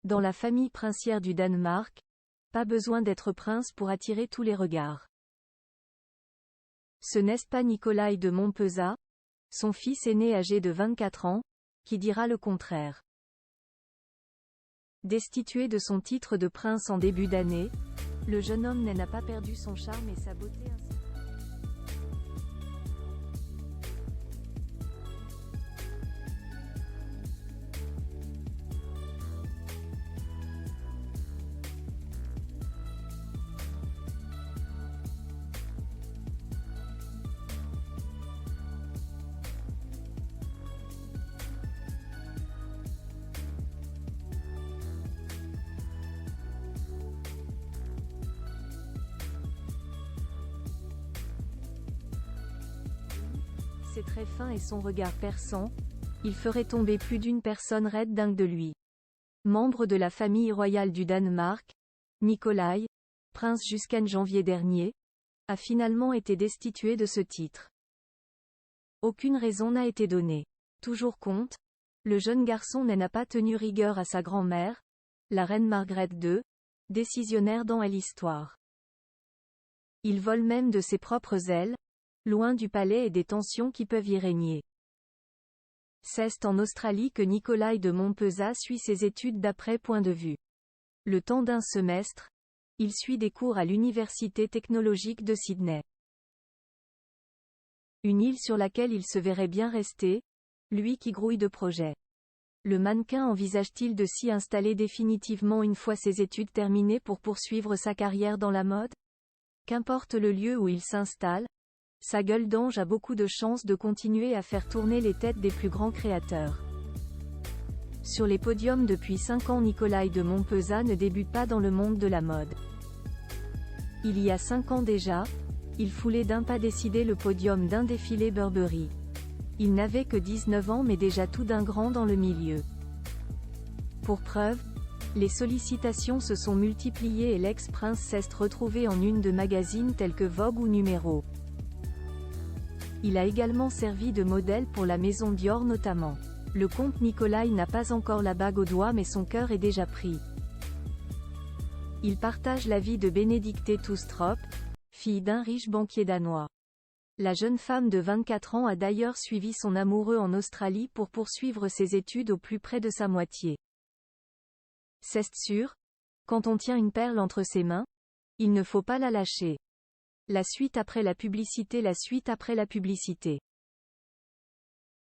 Dans la famille princière du Danemark, pas besoin d'être prince pour attirer tous les regards. Ce n'est pas Nikolai de Montpezat, son fils aîné âgé de 24 ans, qui dira le contraire. Destitué de son titre de prince en début d'année, le jeune homme n'a pas perdu son charme et sa beauté ainsi. Ses traits fins et son regard perçant, il ferait tomber plus d'une personne raide dingue de lui. Membre de la famille royale du Danemark, Nikolai, prince jusqu'en janvier dernier, a finalement été destitué de ce titre. Aucune raison n'a été donnée. Toujours compte, le jeune garçon n'a pas tenu rigueur à sa grand-mère, la reine Margrethe II, décisionnaire dans l'histoire. Il vole même de ses propres ailes, loin du palais et des tensions qui peuvent y régner. C'est en Australie que Nikolai de Montpezat suit ses études d'après point de vue. Le temps d'un semestre, il suit des cours à l'Université technologique de Sydney. Une île sur laquelle il se verrait bien rester, lui qui grouille de projets. Le mannequin envisage-t-il de s'y installer définitivement une fois ses études terminées pour poursuivre sa carrière dans la mode? Qu'importe le lieu où il s'installe, sa gueule d'ange a beaucoup de chances de continuer à faire tourner les têtes des plus grands créateurs. Sur les podiums depuis 5 ans, Nikolai de Montpezat ne débute pas dans le monde de la mode. Il y a 5 ans déjà, il foulait d'un pas décidé le podium d'un défilé Burberry. Il n'avait que 19 ans mais déjà tout d'un grand dans le milieu. Pour preuve, les sollicitations se sont multipliées et l'ex-prince s'est retrouvé en une de magazines tels que Vogue ou Numéro. Il a également servi de modèle pour la maison Dior notamment. Le comte Nikolai n'a pas encore la bague au doigt mais son cœur est déjà pris. Il partage la vie de Benedicte Toustrup, fille d'un riche banquier danois. La jeune femme de 24 ans a d'ailleurs suivi son amoureux en Australie pour poursuivre ses études au plus près de sa moitié. C'est sûr, quand on tient une perle entre ses mains, il ne faut pas la lâcher. La suite après la publicité.